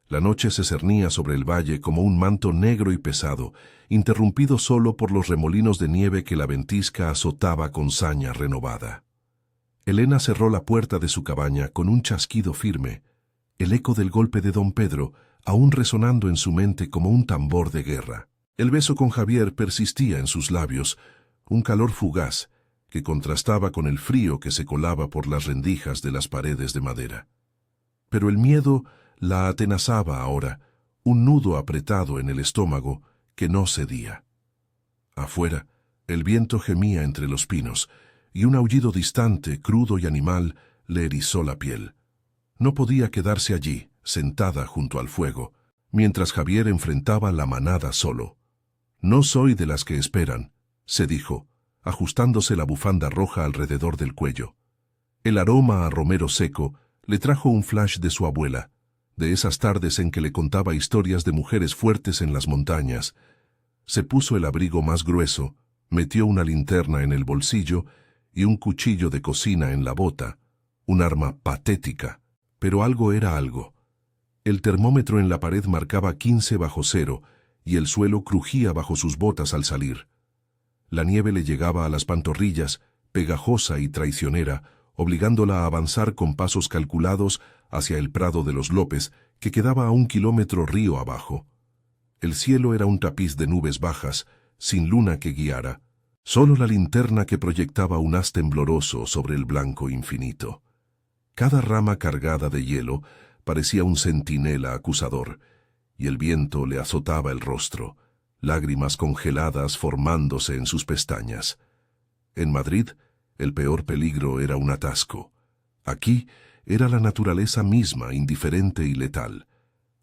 La noche se cernía sobre el valle como un manto negro y pesado, interrumpido solo por los remolinos de nieve que la ventisca azotaba con saña renovada. Elena cerró la puerta de su cabaña con un chasquido firme, el eco del golpe de don Pedro aún resonando en su mente como un tambor de guerra. El beso con Javier persistía en sus labios, un calor fugaz que contrastaba con el frío que se colaba por las rendijas de las paredes de madera. Pero el miedo la atenazaba ahora, un nudo apretado en el estómago que no cedía. Afuera, el viento gemía entre los pinos, y un aullido distante, crudo y animal, le erizó la piel. No podía quedarse allí, sentada junto al fuego, mientras Javier enfrentaba la manada solo. «No soy de las que esperan», se dijo, ajustándose la bufanda roja alrededor del cuello. El aroma a romero seco le trajo un flash de su abuela, de esas tardes en que le contaba historias de mujeres fuertes en las montañas. Se puso el abrigo más grueso, metió una linterna en el bolsillo y un cuchillo de cocina en la bota, un arma patética, pero algo era algo. El termómetro en la pared marcaba 15 bajo cero y el suelo crujía bajo sus botas al salir. La nieve le llegaba a las pantorrillas, pegajosa y traicionera, obligándola a avanzar con pasos calculados hacia el prado de los López, que quedaba a 1 kilómetro río abajo. El cielo era un tapiz de nubes bajas, sin luna que guiara, solo la linterna que proyectaba un haz tembloroso sobre el blanco infinito. Cada rama cargada de hielo parecía un centinela acusador, y el viento le azotaba el rostro, lágrimas congeladas formándose en sus pestañas. En Madrid, el peor peligro era un atasco. Aquí era la naturaleza misma, indiferente y letal.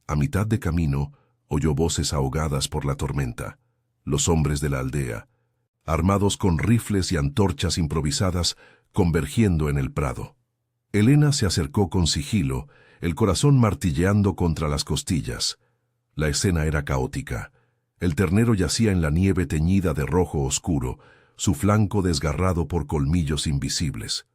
A mitad de camino, oyó voces ahogadas por la tormenta. Los hombres de la aldea, armados con rifles y antorchas improvisadas, convergiendo en el prado. Elena se acercó con sigilo, el corazón martilleando contra las costillas. La escena era caótica. El ternero yacía en la nieve teñida de rojo oscuro, su flanco desgarrado por colmillos invisibles.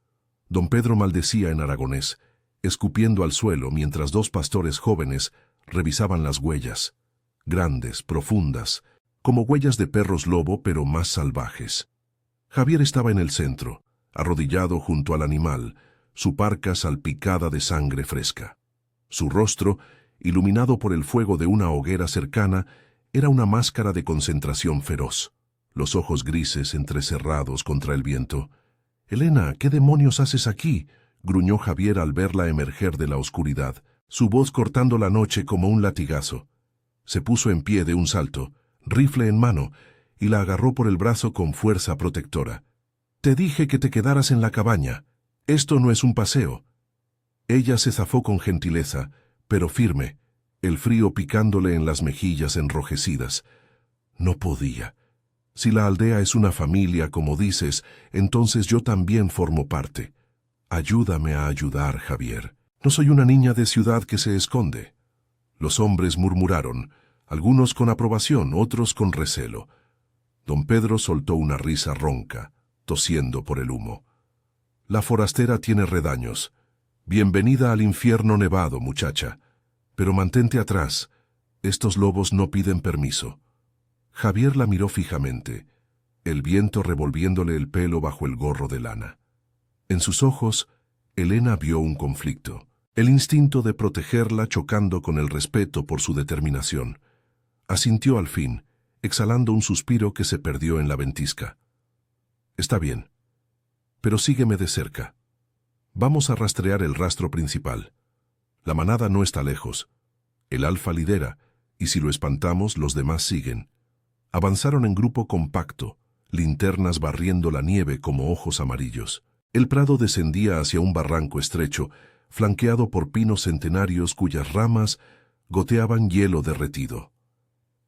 Don Pedro maldecía en aragonés, escupiendo al suelo mientras 2 pastores jóvenes revisaban las huellas, grandes, profundas, como huellas de perros lobo pero más salvajes. Javier estaba en el centro, arrodillado junto al animal, su parca salpicada de sangre fresca. Su rostro, iluminado por el fuego de una hoguera cercana, era una máscara de concentración feroz, los ojos grises entrecerrados contra el viento. «Elena, ¿qué demonios haces aquí?», gruñó Javier al verla emerger de la oscuridad, su voz cortando la noche como un latigazo. Se puso en pie de un salto, rifle en mano, y la agarró por el brazo con fuerza protectora. «Te dije que te quedaras en la cabaña. Esto no es un paseo». Ella se zafó con gentileza, pero firme, el frío picándole en las mejillas enrojecidas. No podía. Si la aldea es una familia, como dices, entonces yo también formo parte. Ayúdame a ayudar, Javier. No soy una niña de ciudad que se esconde. Los hombres murmuraron, algunos con aprobación, otros con recelo. Don Pedro soltó una risa ronca, tosiendo por el humo. «La forastera tiene redaños. Bienvenida al infierno nevado, muchacha. Pero mantente atrás. Estos lobos no piden permiso». Javier la miró fijamente, el viento revolviéndole el pelo bajo el gorro de lana. En sus ojos, Elena vio un conflicto, el instinto de protegerla chocando con el respeto por su determinación. Asintió al fin, exhalando un suspiro que se perdió en la ventisca. «Está bien, pero sígueme de cerca. Vamos a rastrear el rastro principal. La manada no está lejos. El alfa lidera, y si lo espantamos, los demás siguen». Avanzaron en grupo compacto, linternas barriendo la nieve como ojos amarillos. El prado descendía hacia un barranco estrecho, flanqueado por pinos centenarios cuyas ramas goteaban hielo derretido.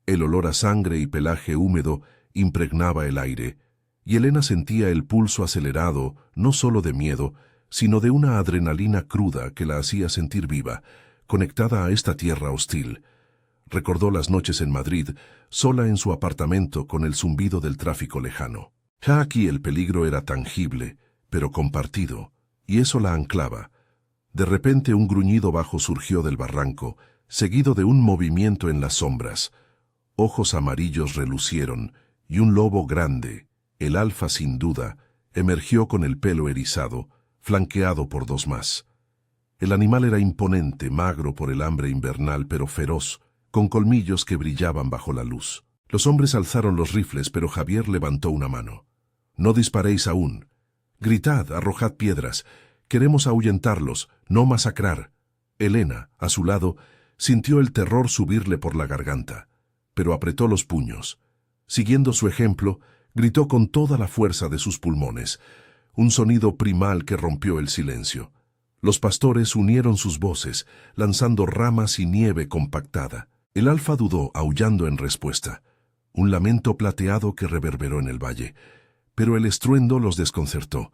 El olor a sangre y pelaje húmedo impregnaba el aire, y Elena sentía el pulso acelerado no solo de miedo, sino de una adrenalina cruda que la hacía sentir viva, conectada a esta tierra hostil. Recordó las noches en Madrid, sola en su apartamento con el zumbido del tráfico lejano. Ya aquí el peligro era tangible, pero compartido, y eso la anclaba. De repente un gruñido bajo surgió del barranco, seguido de un movimiento en las sombras. Ojos amarillos relucieron, y un lobo grande, el alfa sin duda, emergió con el pelo erizado, flanqueado por 2 más. El animal era imponente, magro por el hambre invernal, pero feroz, con colmillos que brillaban bajo la luz. Los hombres alzaron los rifles, pero Javier levantó una mano. «No disparéis aún. Gritad, arrojad piedras. Queremos ahuyentarlos, no masacrar». Elena, a su lado, sintió el terror subirle por la garganta. pero apretó los puños. Siguiendo su ejemplo, gritó con toda la fuerza de sus pulmones, un sonido primal que rompió el silencio. Los pastores unieron sus voces, lanzando ramas y nieve compactada. El alfa dudó, aullando en respuesta, un lamento plateado que reverberó en el valle, pero el estruendo los desconcertó.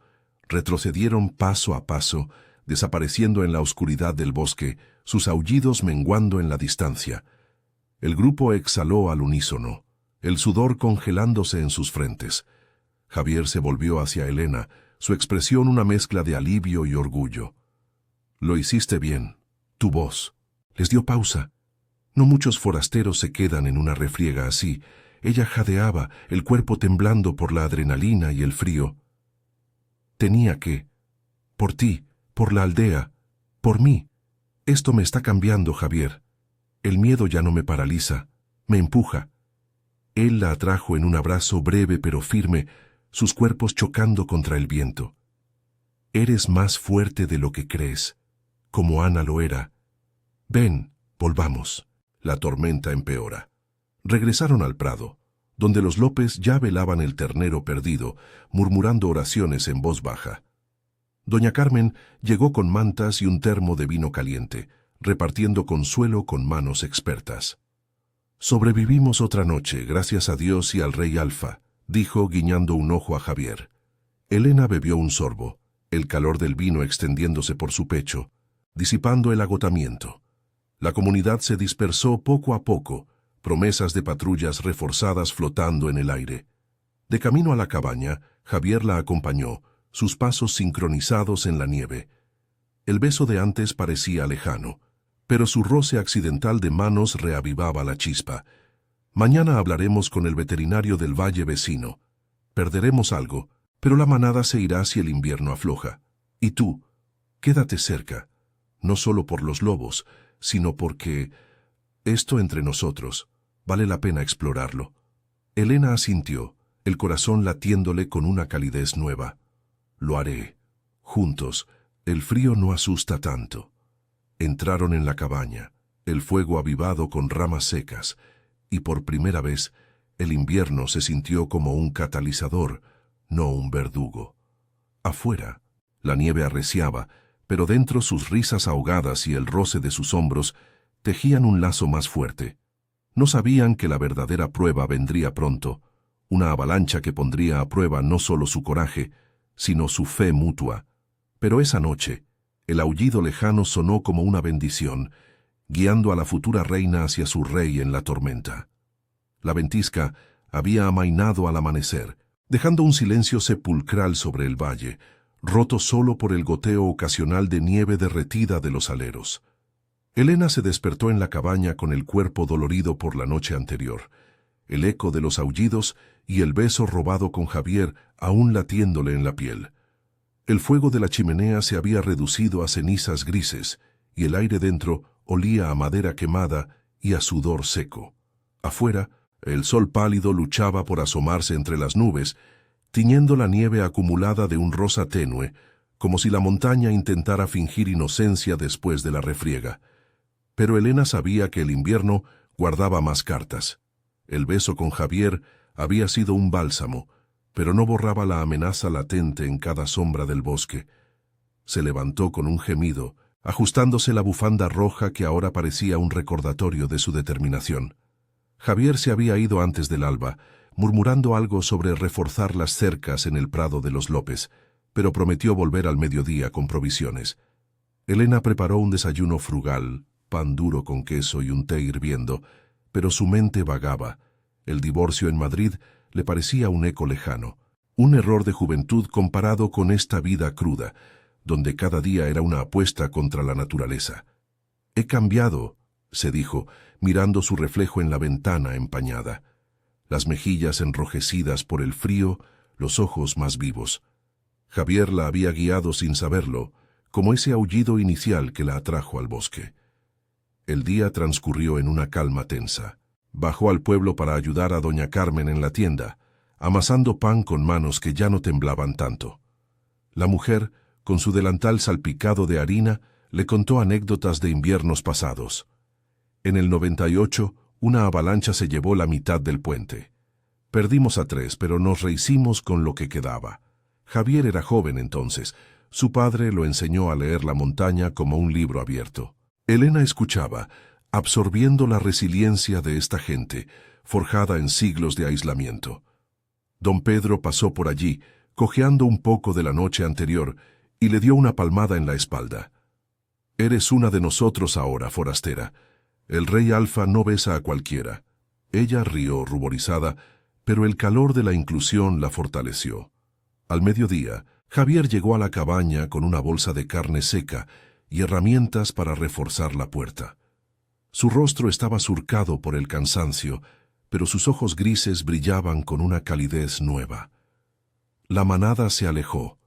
Retrocedieron paso a paso, desapareciendo en la oscuridad del bosque, sus aullidos menguando en la distancia. El grupo exhaló al unísono, el sudor congelándose en sus frentes. Javier se volvió hacia Elena, su expresión una mezcla de alivio y orgullo. «Lo hiciste bien. Tu voz». Les dio pausa. No muchos forasteros se quedan en una refriega así. Ella jadeaba, el cuerpo temblando por la adrenalina y el frío. «Tenía que. Por ti, por la aldea, por mí. Esto me está cambiando, Javier. El miedo ya no me paraliza, me empuja». Él la atrajo en un abrazo breve pero firme, sus cuerpos chocando contra el viento. «Eres más fuerte de lo que crees, como Ana lo era. Ven, volvamos». La tormenta empeora. Regresaron al prado, donde los López ya velaban el ternero perdido, murmurando oraciones en voz baja. Doña Carmen llegó con mantas y un termo de vino caliente, repartiendo consuelo con manos expertas. «Sobrevivimos otra noche, gracias a Dios y al rey Alfa», dijo guiñando un ojo a Javier. Elena bebió un sorbo, el calor del vino extendiéndose por su pecho, disipando el agotamiento. La comunidad se dispersó poco a poco, promesas de patrullas reforzadas flotando en el aire. De camino a la cabaña, Javier la acompañó, sus pasos sincronizados en la nieve. El beso de antes parecía lejano, pero su roce accidental de manos reavivaba la chispa. «Mañana hablaremos con el veterinario del valle vecino. Perderemos algo, pero la manada se irá si el invierno afloja. Y tú, quédate cerca, no solo por los lobos, sino porque esto entre nosotros vale la pena explorarlo». Elena asintió, el corazón latiéndole con una calidez nueva. «Lo haré. Juntos, el frío no asusta tanto». Entraron en la cabaña, el fuego avivado con ramas secas, y por primera vez el invierno se sintió como un catalizador, no un verdugo. Afuera, la nieve arreciaba, pero dentro sus risas ahogadas y el roce de sus hombros tejían un lazo más fuerte. No sabían que la verdadera prueba vendría pronto, una avalancha que pondría a prueba no solo su coraje, sino su fe mutua. Pero esa noche, el aullido lejano sonó como una bendición, guiando a la futura reina hacia su rey en la tormenta. La ventisca había amainado al amanecer, dejando un silencio sepulcral sobre el valle, roto solo por el goteo ocasional de nieve derretida de los aleros. Elena se despertó en la cabaña con el cuerpo dolorido por la noche anterior, el eco de los aullidos y el beso robado con Javier aún latiéndole en la piel. El fuego de la chimenea se había reducido a cenizas grises, y el aire dentro olía a madera quemada y a sudor seco. Afuera, el sol pálido luchaba por asomarse entre las nubes, tiñendo la nieve acumulada de un rosa tenue, como si la montaña intentara fingir inocencia después de la refriega. Pero Elena sabía que el invierno guardaba más cartas. El beso con Javier había sido un bálsamo, pero no borraba la amenaza latente en cada sombra del bosque. Se levantó con un gemido, ajustándose la bufanda roja que ahora parecía un recordatorio de su determinación. Javier se había ido antes del alba, murmurando algo sobre reforzar las cercas en el prado de los López, pero prometió volver al mediodía con provisiones. Elena preparó un desayuno frugal, pan duro con queso y un té hirviendo, pero su mente vagaba. El divorcio en Madrid le parecía un eco lejano, un error de juventud comparado con esta vida cruda, donde cada día era una apuesta contra la naturaleza. «He cambiado», se dijo, mirando su reflejo en la ventana empañada. Las mejillas enrojecidas por el frío, los ojos más vivos. Javier la había guiado sin saberlo, como ese aullido inicial que la atrajo al bosque. El día transcurrió en una calma tensa. Bajó al pueblo para ayudar a doña Carmen en la tienda, amasando pan con manos que ya no temblaban tanto. La mujer, con su delantal salpicado de harina, le contó anécdotas de inviernos pasados. En el 98, Una avalancha se llevó la mitad del puente. Perdimos a 3, pero nos rehicimos con lo que quedaba. Javier era joven entonces. Su padre lo enseñó a leer la montaña como un libro abierto. Elena escuchaba, absorbiendo la resiliencia de esta gente, forjada en siglos de aislamiento. Don Pedro pasó por allí, cojeando un poco de la noche anterior, y le dio una palmada en la espalda. «Eres una de nosotros ahora, forastera. El rey Alfa no besa a cualquiera». Ella rió ruborizada, pero el calor de la inclusión la fortaleció. Al mediodía, Javier llegó a la cabaña con una bolsa de carne seca y herramientas para reforzar la puerta. Su rostro estaba surcado por el cansancio, pero sus ojos grises brillaban con una calidez nueva. La manada se alejó.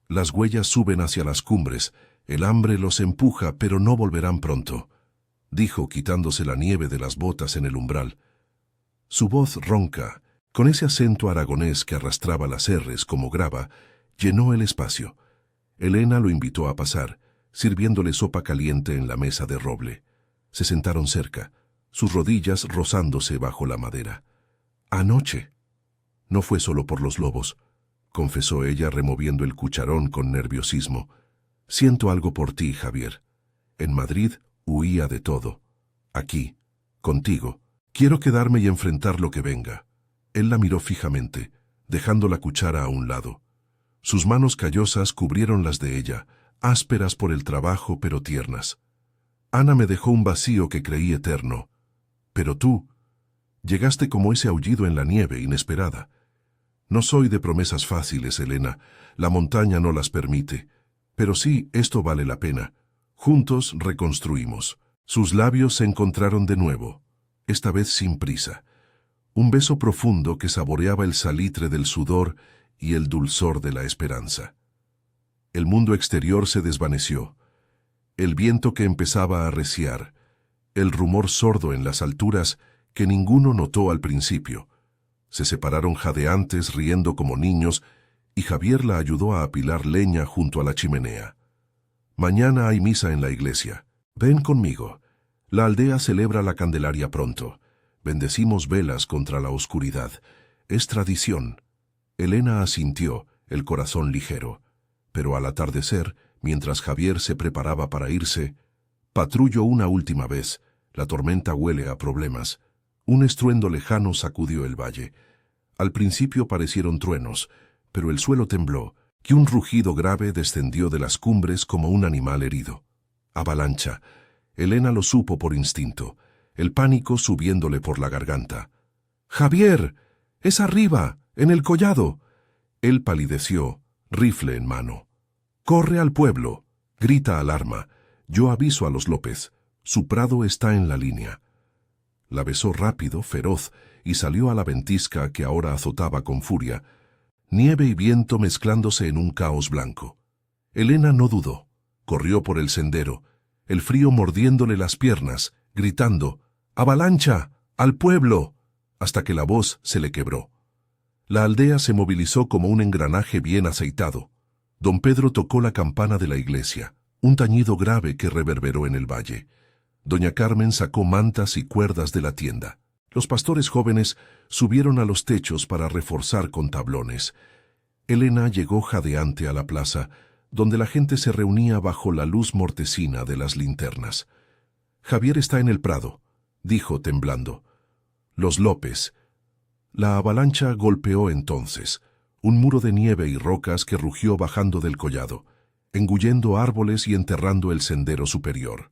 Las huellas suben hacia las cumbres, el hambre los empuja, pero no volverán pronto, dijo quitándose la nieve de las botas en el umbral. Su voz ronca, con ese acento aragonés que arrastraba las r's como grava, llenó el espacio. Elena lo invitó a pasar, sirviéndole sopa caliente en la mesa de roble. Se sentaron cerca, sus rodillas rozándose bajo la madera. «Anoche». «No fue solo por los lobos», confesó ella removiendo el cucharón con nerviosismo. «Siento algo por ti, Javier. En Madrid huía de todo. Aquí, contigo, quiero quedarme y enfrentar lo que venga». Él la miró fijamente, dejando la cuchara a un lado. Sus manos callosas cubrieron las de ella, ásperas por el trabajo pero tiernas. «Ana me dejó un vacío que creí eterno. Pero tú, llegaste como ese aullido en la nieve, inesperada. No soy de promesas fáciles, Elena, la montaña no las permite. Pero sí, esto vale la pena. Juntos reconstruimos». Sus labios se encontraron de nuevo, esta vez sin prisa. Un beso profundo que saboreaba el salitre del sudor y el dulzor de la esperanza. El mundo exterior se desvaneció. El viento que empezaba a arreciar, el rumor sordo en las alturas que ninguno notó al principio. Se separaron jadeantes, riendo como niños, y Javier la ayudó a apilar leña junto a la chimenea. «Mañana hay misa en la iglesia. Ven conmigo. La aldea celebra la Candelaria pronto. Bendecimos velas contra la oscuridad. Es tradición». Elena asintió, el corazón ligero. Pero al atardecer, mientras Javier se preparaba para irse, «Patrullo una última vez. La tormenta huele a problemas». Un estruendo lejano sacudió el valle. Al principio parecieron truenos, pero el suelo tembló, y un rugido grave descendió de las cumbres como un animal herido. Avalancha. Elena lo supo por instinto, el pánico subiéndole por la garganta. «¡Javier! ¡Es arriba! ¡En el collado!». Él palideció, rifle en mano. «Corre al pueblo. Grita alarma. Yo aviso a los López. Su prado está en la línea». La besó rápido, feroz, y salió a la ventisca que ahora azotaba con furia, nieve y viento mezclándose en un caos blanco. Elena no dudó. Corrió por el sendero, el frío mordiéndole las piernas, gritando «¡Avalancha! ¡Al pueblo!», hasta que la voz se le quebró. La aldea se movilizó como un engranaje bien aceitado. Don Pedro tocó la campana de la iglesia, un tañido grave que reverberó en el valle. Doña Carmen sacó mantas y cuerdas de la tienda. Los pastores jóvenes subieron a los techos para reforzar con tablones. Elena llegó jadeante a la plaza, donde la gente se reunía bajo la luz mortecina de las linternas. «Javier está en el prado», dijo temblando. «Los López». La avalancha golpeó entonces, un muro de nieve y rocas que rugió bajando del collado, engullendo árboles y enterrando el sendero superior.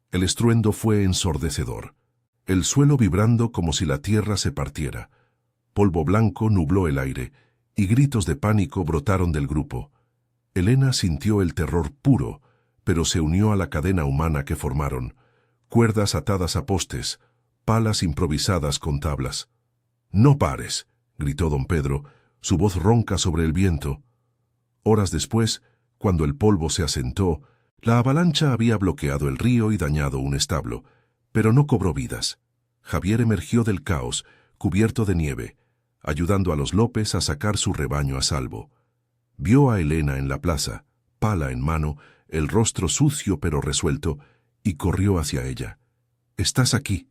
El estruendo fue ensordecedor, el suelo vibrando como si la tierra se partiera. Polvo blanco nubló el aire, y gritos de pánico brotaron del grupo. Elena sintió el terror puro, pero se unió a la cadena humana que formaron, cuerdas atadas a postes, palas improvisadas con tablas. «¡No pares!», gritó don Pedro, su voz ronca sobre el viento. Horas después, cuando el polvo se asentó, la avalancha había bloqueado el río y dañado un establo, pero no cobró vidas. Javier emergió del caos, cubierto de nieve, ayudando a los López a sacar su rebaño a salvo. Vio a Elena en la plaza, pala en mano, el rostro sucio pero resuelto, y corrió hacia ella. «¿Estás aquí?».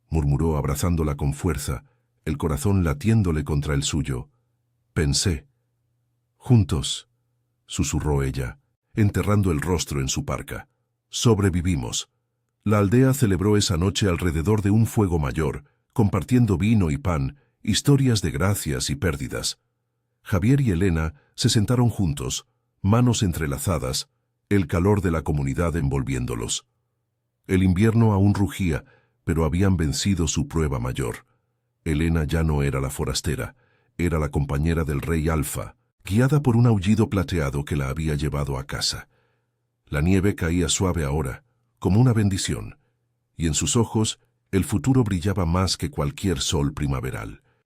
murmuró abrazándola con fuerza, el corazón latiéndole contra el suyo. Pensé. Juntos, susurró ella, enterrando el rostro en su parca. Sobrevivimos. La aldea celebró esa noche alrededor de un fuego mayor, compartiendo vino y pan, historias de gracias y pérdidas. Javier y Elena se sentaron juntos, manos entrelazadas, el calor de la comunidad envolviéndolos. El invierno aún rugía, pero habían vencido su prueba mayor. Elena ya no era la forastera, era la compañera del rey Alfa, guiada por un aullido plateado que la había llevado a casa. La nieve caía suave ahora, como una bendición, y en sus ojos el futuro brillaba más que cualquier sol primaveral.